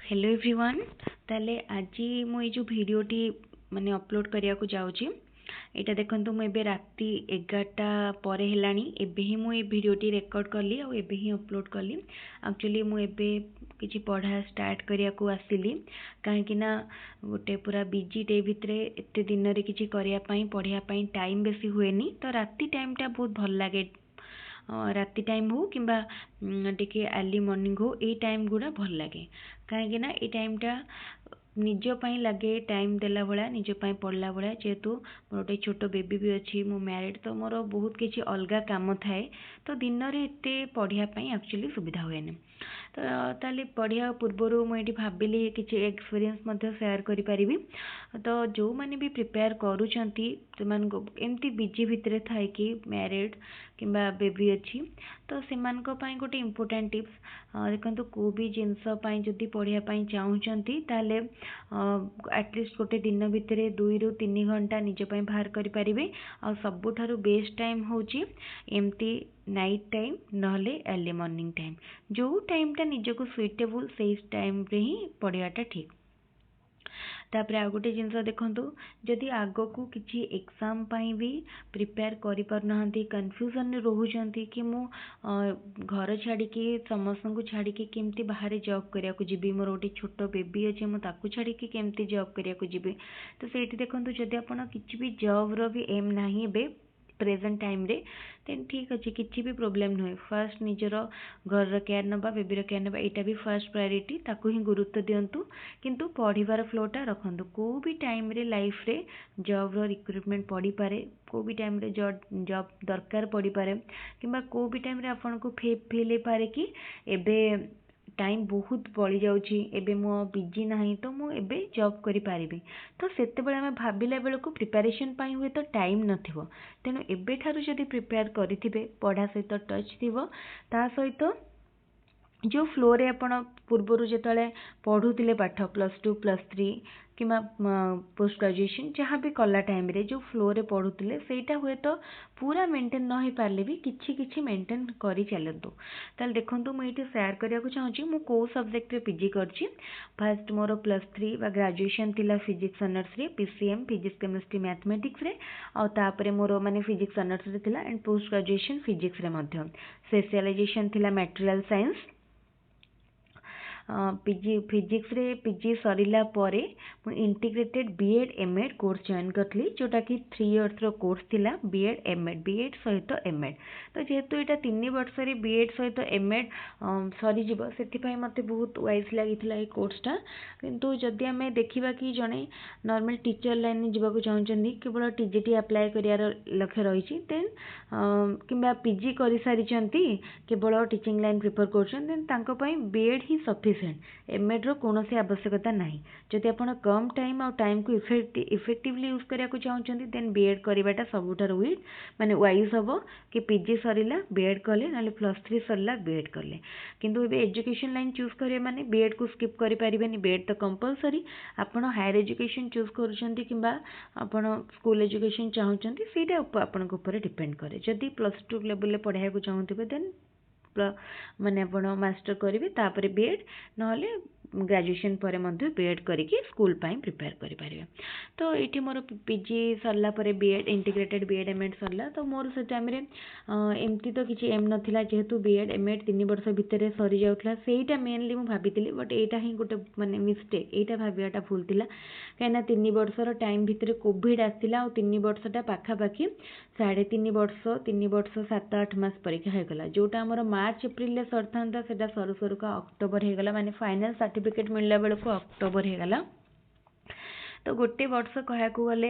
Hello everyone. ताले आज मु जो भिडियोटी माने अपलोड करिया को जाउची एटा देखंतु मु एबे राती 11टा परे हेलानी एबे ही मु ए भिडियोटी रेकॉर्ड करली और एबे ही अपलोड करली। एक्चुअली मु एबे किछि पढ़ा स्टार्ट करिया को आसिली काहे कि ना गोटे पूरा बिजी डे भितरे एते दिन रे किछि करिया पई पढ़िया पई टाइम बेसी हुएनी तो राती टाइम टा बहुत भल लागे। राति टाइम हो कि टिके अर्ली मॉर्निंग हो ए टाइम गुड़ा भल लगे कहीं ना ये टाइम टा निज पई लगे टाइम देला भला निज पई पढ़ला भला जेहेतु मोर गोटे छोट बेबी भी अच्छी मु मैरिड तो मोर बहुत किसी अलग काम थाए तो दिन रे एते पढ़िया पई एक्चुअली सुविधा हुएनी। तो ताली पढ़िया पूर्वर मुझे भाविली किसी एक्सपीरियंस मध्य शेयर करि परिबी। तो जो माने भी प्रिपेयर करूचंती एमती बिजी भितरे थाए कि मैरिड किंबा बेबी अच्छी तो सेमान को पाई गोटे इम्पोर्टेंट टिप्स देखो को भी जिनस जदि पढ़िया चाहूँगी ताले एटलिस्ट गोटे दिन भितर 2 ରୁ 3 घंटा निज पई बाहर करि परिबे। आ सबुठारु बेस्ट टाइम होची एमती नाइट टाइम नहले अर्ली मॉर्निंग टाइम जो टाइम टा निजको सुइटेबल से टाइम रे ही पढ़ियाटा ठीक। तापर आ गोटे जिनस देखंतु जदि आगो को किछि एग्जाम पई भी प्रिपेयर करि पर नहंती कंफ्यूजन रहउचंती कि मु घर छाड़ी के समस्त को छाड़ी के केमती बाहर जॉब करिया को जिबी मोर गोटे छोट बेबी अछि मु ताकू छाड़ी के केमती जॉब करिया को जिबी। तो सेठी देखंतु जदि आपण किछि भी जॉब रो भी एम नाही बे प्रेजेंट टाइम रे देन ठीक अच्छे किसी भी प्रोब्लेम नुहे। फर्स्ट निजर घर केयर नबा बेबी केयर नबा एटा भी फर्स्ट प्रायोरिटी ताकू ही गुरुत्व दियंतु किंतु पढ़िबार फ्लोटा रखंतु। को भी टाइम रे लाइफ रे जॉब रो रिक्रूटमेंट पड़ी पारे को भी टाइम रे जॉब दरकार पड़ी पारे किंबा को भी टाइम रे आपन को फील पारे कि एबे टाइम बहुत बढ़ी जाउची एबे मो बिजी नहीं तो मु एबे जॉब करि पारिबी। तो सेते बेले हमें भाबिला बेले को प्रिपरेशन पाई हुए तो टाइम नथिबो तेनु एबे ठारू जदि प्रिपेयर करिथिबे पढ़ा सहित टच थिबो ता सहित जो फ्लो रे आपण पूर्वरु जेतले पढ़ुतिले पाठ +2 +3 किमा पोस्ट ग्रेजुएशन जहाँ भी कला टाइम रे जो फ्लो रे पढ़ुतिले सेटा हुए तो पूरा मेंटेन न हो पारले भी किछि किछि मेंटेन करि चलंतु। ताल देखंतु मु एठी शेयर करिया को चाहूची मु को सब्जेक्ट रे पीजी करची। फर्स्ट मोर +3 बा ग्रेजुएशन थिला फिजिक्स ऑनर्स रे पीसीएम फिजिक्स केमिस्ट्री मैथमेटिक्स रे आ तापरे मोर माने फिजिक्स ऑनर्स रे थिला एंड पोस्ट ग्रेजुएशन फिजिक्स रे मध्य स्पेशलाइजेशन थिला मटेरियल साइंस। पीजी फिजिक्स रे पीजी सरिला परे मु integrated BEd MEd course join करथली जोटा कि 3 इयर्स रो कोर्स थिला बीएड एमएड बीएड सहित एमएड। तो जेहेतु एटा 3 वर्ष रे बीएड सहित एमएड सरी जीव सेति पई मते बहुत वाइज लागिथिला ए कोर्सटा। किंतु जदि हमें देखिबा कि जने नॉर्मल टीचर लाइन जीवा को चाहउचंदी केवल टीजीटी अप्लाई करियार लक्ष्य रहिछि देन किंबा पीजी करि सारिचंती केवल टीचिंग लाइन प्रिफर करछन देन तांको पई बीएड ही सफिशिएंट एमएड रो कोनोसी आवश्यकता नाही। जदि आपण कम टाइम और टाइम को इफेक्टिवली यूज करिया को चाहउचंदी देन बीएड करिवाटा सबुठार माने वाइज हबो कि पीजी सरिला बीएड कले नाले +3 सरिला बीएड कले। किंतु एबे एजुकेशन लाइन चूज करे माने बीएड को स्किप करि परिबेनी बीएड तो कंपलसरी आपण हायर एजुकेशन चूज करूचंती किंबा आपण स्कूल एजुकेशन चाहउचंती सेटा आपण को ऊपर डिपेंड करे। जदि +2 लेवल ले पढ़ाया को चाहउथिबे देन माने आपण मास्टर करिवे तापर बीएड नहले ग्रेजुएशन पर मध्य बीएड करके स्कूल पाई प्रिपेयर करि परिबे। तो एठी मोर पीजी सरला परे बीएड इंटीग्रेटेड बीएड एमएड सरला तो मोर से टाइम रे एमती तो किछि एम नथिला जेहेतु बीएड एमएड 3 वर्ष भितरे सरी जाउथला सेटा मेनली मु भाबितिली बट एटा ही गोटे माने मिस्टेक एटा भाबियाटा भूल थिला काइना 3 वर्षर टाइम भितरे कोविड आसिला और 3 वर्षटा पाखा पाखी 3.5 वर्ष 3 वर्ष 7-8 मास परीक्षा हे गला जोटा हमर मार्च एप्रिल ले सरथांता सेटा सरू सरू का अक्टोबर हे गला माने फाइनल सर्टिफिकेट मिलला बेल को अक्टोबर हे गला। तो गोटे वर्ष कहया को गले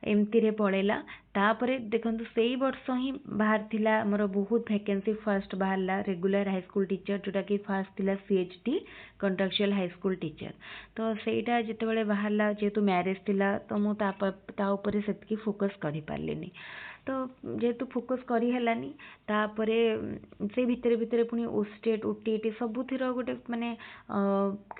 एमती रे पड़ेला तापरे देखंतु सेही वर्ष ही बाहर थिला हमर बहुत वैकेंसी फर्स्ट बाहरला रेगुलर हाई स्कूल टीचर जोटा कि फर्स्ट थिला CHT contractual high school teacher. तो सेटा जेतेबेले बाहरला जेतु मैरिज थिला तो मु ता ऊपर सेतकी फोकस करि पारलिनी। तो जेहेतु फोकस करी हेलानी तापरे से भितरे भितरे पुणी ओस्टेट ओटीटी सबुथिर गोटे माने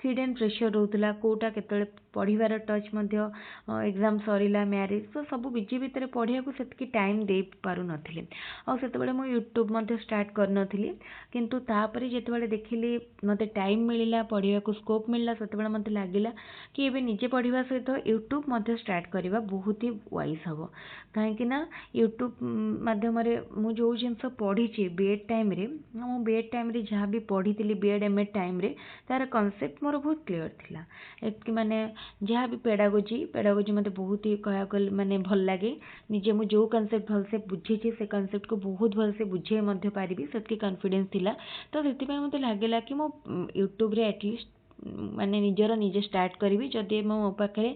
हिडन प्रेशर रोला कोटा केतले पढ़िबार टच मध्य एग्जाम सरीला मैरिज तो सब बिजी भितर पढ़िया को सेतकी टाइम दे पारु नथिले आ सेतबेले मो यूट्यूब मध्य स्टार्ट कर नथिली किंतु तापरे जेतबेले देखिली मते टाइम मिलिला पढ़िया को स्कोप मिलला सेतबेले मते लागिला कि एबे निजे पढ़िबा सहित यूट्यूब मध्य स्टार्ट करबा बहुत ही वाइज हबो काहेकि ना यूट्यूब माध्यम मु जो जिनस पढ़ी बीएड टाइम रे मु बीएड टाइम रे जहाँ भी पढ़ी बीएड एमएड टाइम रे तार कॉन्सेप्ट मोर बहुत क्लियर थिला एतकी माने जहाँ भी पेडागोजी मते बहुत ही कहा कल माने भल लागे निजे मु जो कॉन्सेप्ट भल से बुझी से कॉन्सेप्ट को बहुत भल से बुझे मध्य पारिबी सेतकी कॉन्फिडेंस थिला तो सेति पय मते लागेला कि मो यूट्यूब रे एटलीस्ट माने निजर निजे स्टार्ट करी जदि मो पाखे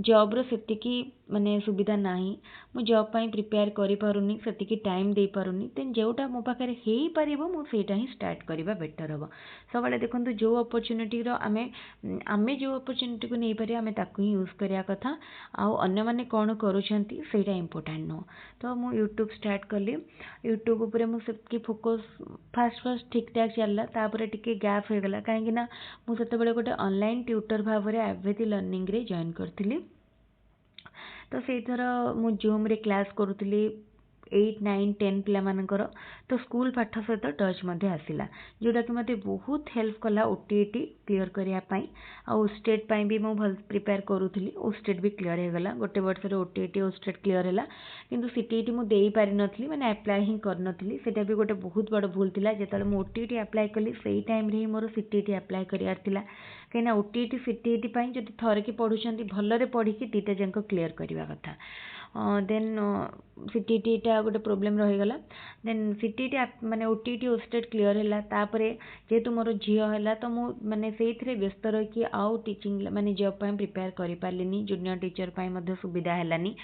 जॉब रो सेतिकी माने सुविधा नाही मु जॉब पाई प्रिपेयर करि पारुनी सेतिकी टाइम दे पारुनी तेन जेउटा मो पाखे हेई परिबो मु सेटा ही स्टार्ट करिबा बेटर हबो सबले देखंतु जो अपॉर्चुनिटी रो आमे जो अपॉर्चुनिटी को नै पारे आमे ताकू ही यूज करिया कथा आ अन्य माने कोन करूछंती सेटा इंपोर्टेंट नो तो मु यूट्यूब स्टार्ट करली यूट्यूब ऊपर मु सेतिकी फोकस फास्ट ठीक ठाक चलला तापरे टिके गैप हो गला काहे कि ना मु सेते गोटे ऑनलाइन ट्यूटर भाव में एवरीथी लर्निंग रे जॉइन करथिली तो से थर मु जूम रे क्लास करूथिली 8, 9, 10 पिला मानकर तो स्कूल पाठ सहित टच मध्य आसिला जोटा कि मते बहुत हेल्प कला ओटीटी क्लियर करिया पई आ स्टेट पई भी मु भल प्रिपेयर करूथिली ओ स्टेट भी क्लियर हे गला गोटे वर्ष रे ओटीटी ओ स्टेट क्लियर हैला किंतु सीटीटी मु देई पारि नथली माने अप्लाई ही कर नथली सेटा भी गोटे बहुत बड़ भूल थिला जेतले मु ओटीटी अप्लाई कली सेही टाइम रे मोर सीटीटी अप्लाई करियार थिला कहीं ओटीटी सीटीटी पई जदि थरे की पढुछंती भलरे पढी की दीटा जंक क्लियर करिवा कथा देन सीटीटी टा गोटे प्रोब्लेम रही गला देन सीटीटी माने ओटीटी ओस्टेट क्लियर हैला तापरे जेतु मोर झियो हैला तो मु माने सेइथरे व्यस्त रही कि आउ टीचिंग माने जॉब पई प्रिपेयर करि पारलिनी जूनियर टीचर पई मध्ये सुविधा हैलानी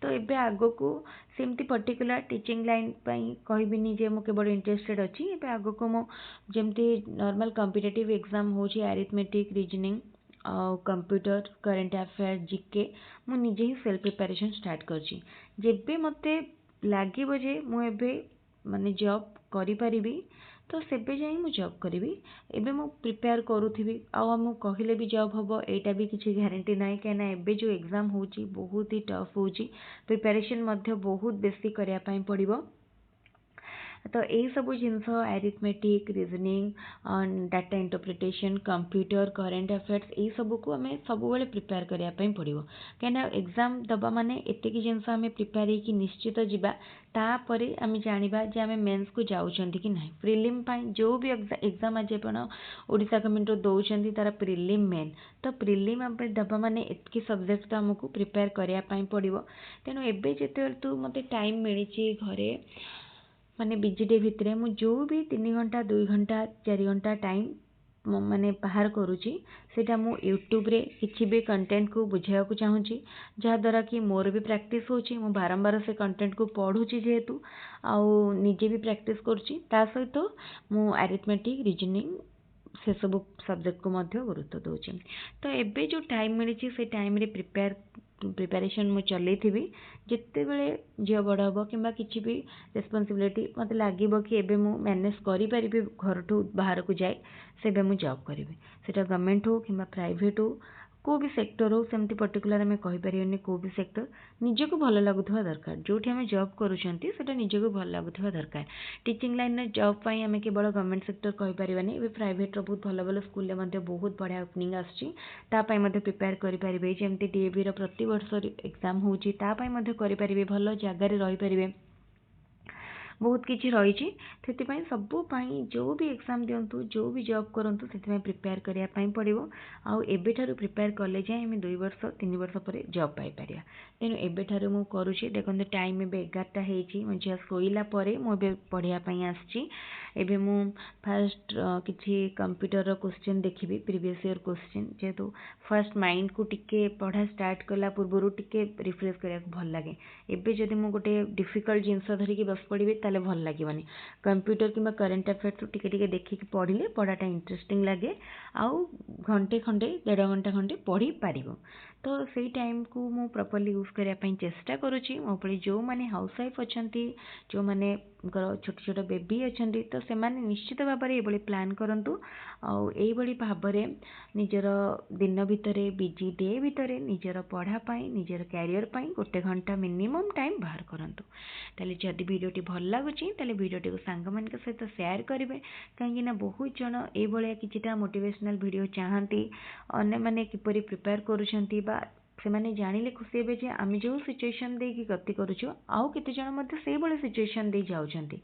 तो एबे आगो को सेमती पर्टिकुलर टीचिंग लाइन पई कहबिनी जे मु केवल इंटरेस्टेड अछि एबे आगो को मु जेमती नॉर्मल कॉम्पिटिटिव एग्जाम होची arithmetic reasoning computer current affair GK मु निजे ही सेल्फ प्रिपरेशन स्टार्ट करची जेबे मते लागिबो जे मु एबे माने जॉब करि परिबी तो सेबे जाई मु जॉब करिवि एबे मु प्रिपेयर करूथिबी आ मु कहिले भी जॉब हबो एटा भी किछि ग्यारंटी नाही केना एबे जो एग्जाम होची बहुत ही टफ होची प्रिपरेशन मध्य बहुत बेसी करिया पई पड़िबो तो यही सब जिनस arithmetic reasoning data interpretation computer current affairs यही सब को आम सब प्रिपेयर करने पड़ो कहीं एग्जाम दबा माने एतिकी जिनस आम प्रिपेयर होगी निश्चित जीवा तापर आम जाना जे आम मेन्स को जाऊँच कि ना प्रिलिम जो भी एग्जाम आज ओडिशा गवर्नमेंट दौरान तार प्रिलिम मेन तो प्रिलिम आम दबा माने एतिकी सब्जेक्ट तो आमको प्रिपेयर करने पड़ो तेणु एबे जिते तू मत टाइम मिली घरे माने बिजी डे भितरे मु जो भी 3 घंटा 2 घंटा 4 घंटा टाइम माने बाहर करूची सेटा मु यूट्यूब रे किछि भी कंटेंट को बुझाया को चाहूची जहाँ द्वारा कि मोर भी प्रैक्टिस होची मु बारंबार से कंटेंट को पढ़ुची जेहेतु आउ निजे भी प्रैक्टिस करूची ता सहित मु अरिथमेटिक रीजनिंग से सब सब्जेक्ट को मध्य गुरुत्व दूची तो एबे जो टाइम मिली से टाइम रे प्रिपेरेशन मु चलई थी जिते बड़े झील बड़ हम कि भी रेस्पॉन्सिबिलिटी मत लगे कि एबे मु मैनेज करि परिबे घर ठू बाहर को जाए से मु जॉब करी सेटा गवर्नमेंट हो कि प्राइवेट हो को भी सेक्टर हो सेमती पर्टिकुलर आम कहीपर को भी सेक्टर निजको भल लगुवा दरकार जो आम जॉब करूँगी से निजको भल लगुवा दरकार टीचिंग लाइन में जॉब पाई आम केवल गवर्नमेंट सेक्टर कहीपरानी ए प्राइवेट रो बहुत भल भल स्कूल में बहुत बढ़िया ओपनिंग आसपाई प्रिपेयर करेंगे जमी डीएवी प्रति वर्ष एग्जाम होची करेंगे भल जगार रहीपर बहुत किसी रही सबू जो भी एग्जाम दिंतु जो भी जॉब करूँ से प्रिपेयर करने पड़ो आउ एबेठारु प्रिपेयर कले जाए आम 2 वर्ष 3 वर्ष पर जॉब पाई पारिया तेणु एबेठारु मु करूची देखते टाइम एबे 11टा होईची मो झिया सोइला परे मु एबे पढ़िया पई आसची एबे मु फर्स्ट किछि कंप्यूटर क्वेश्चन देखिबी प्रीवियस ईयर क्वेश्चन जेहेतु फर्स्ट माइंड को टिके पढ़ा स्टार्ट कला पूर्व टिके रिफ्रेश करिया भल लागे एबे जदि मु गोटे डिफिकल्ट जिनस धरिकी बस पड़िबे ताले भल लागिवनी कंप्यूटर किंबा करंट अफेयर टिके टिके देखिक पढ़िले पढ़ाटा इंटरेस्टिंग लगे आउ घंटे खंडे 1.5 घंटा खंडे पढ़ी पारिबो तो सेई टाइम को मु प्रॉपर्ली यूज करिया पई चेष्टा करूची मो पड़ी जो माने हाउस वाइफ अछंती जो माने छोट छोट बेबी अछंती तो से माने निश्चित भाव में ये प्लान करंतु आउ एई बड़ी भाव में निजर दिन भितरे बिजी डे भितरे निजर पढ़ा पाई निजर कैरियर पाई 1 घंटा मिनिमम टाइम बाहर करंतु ताले जदि वीडियोटी भल लागुची ताले वीडियोटी को सांग मान के सहित शेयर करेंगे कहीं ना बहुत जन ए भलिया किछिटा मोटिवेशनल वीडियो चाहती अन्य माने किपरि प्रिपेयर करूछंती बा से माने जानिले खुशी हेबे जे आमे जो सिचुएशन दे कि गति करूछु आउ केते जण मध्ये सेई बळे सिचुएशन दे जाउछंती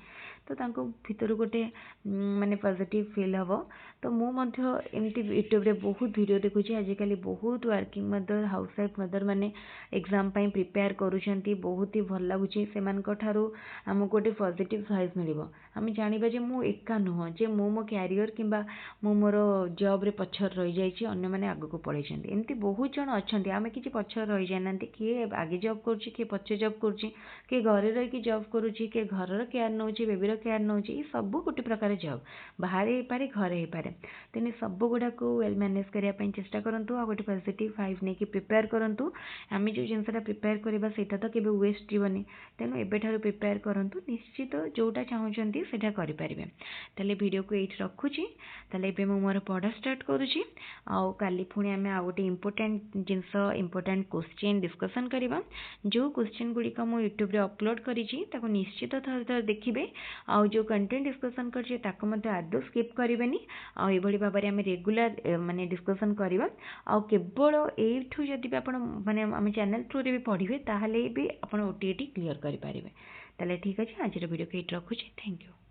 तो तांको भितर गोटे माने पॉजिटिव फील हबो तो मु मध्ये एमती यूट्यूब रे बहुत वीडियो देखुची आजिकली बहुत working mother house wife mother माने एग्जाम पई प्रिपेयर करूछंती बहुत ही भल लागुची सेमान को ठारू हमको गोटे पॉजिटिव वाइब मिलिबो आमे जानिबा जे मु एका नुह जे मो कैरियर किंबा मु मोर जॉब रे पछर रहि जाईची अन्य माने आगु को पळैछंती एमती बहुत जण अछंती आमे किछि पछर रहि जायनांती किए आगे जॉब करूची किए पछे जॉब करूची किए घरे रहि कि जॉब करूची किए घरर केयर नउची बेबी रो केयर नउची सब गोटे प्रकार जॉब बाहर हे पारे घरे हे पारे तेने सब गुडा को वेल मैनेज करिया पई चेष्टा करंतु आ गोटे पॉजिटिव वाइब ने कि प्रिपेयर करंतु आमे जो जिनसटा प्रिपेयर करबा सेटा तो केबे वेस्ट जीवनी तेनु एबे ठारू प्रिपेयर करंतु निश्चित जोटा चाहुचंती सेटा करि परिबे तले वीडियो को एठी रखुची तले एबे मु मोर पढ़ा स्टार्ट करूची आ काली पुणी आमे आ गोटे इंपोर्टेंट जिनस इंपोर्टेंट क्वेश्चन डिस्कशन करबा जो क्वेश्चन गुडी का मु यूट्यूब रे अपलोड करिची ताको निश्चित थर देखिबे आ जो कंटेंट डिस्कशन करछि ताको मते आदो स्किप करिवेनी आ ए भली भाबरे आमे रेगुलर माने डिस्कशन करबा आ केवल एठु जदि भी आपण माने आमे चैनल थ्रू रे भी पढिबे ताहाले भी आपण ओटीटी क्लियर करि पारिबे ताले ठीक अछि आज वीडियो के एठी रखुछि थैंक यू।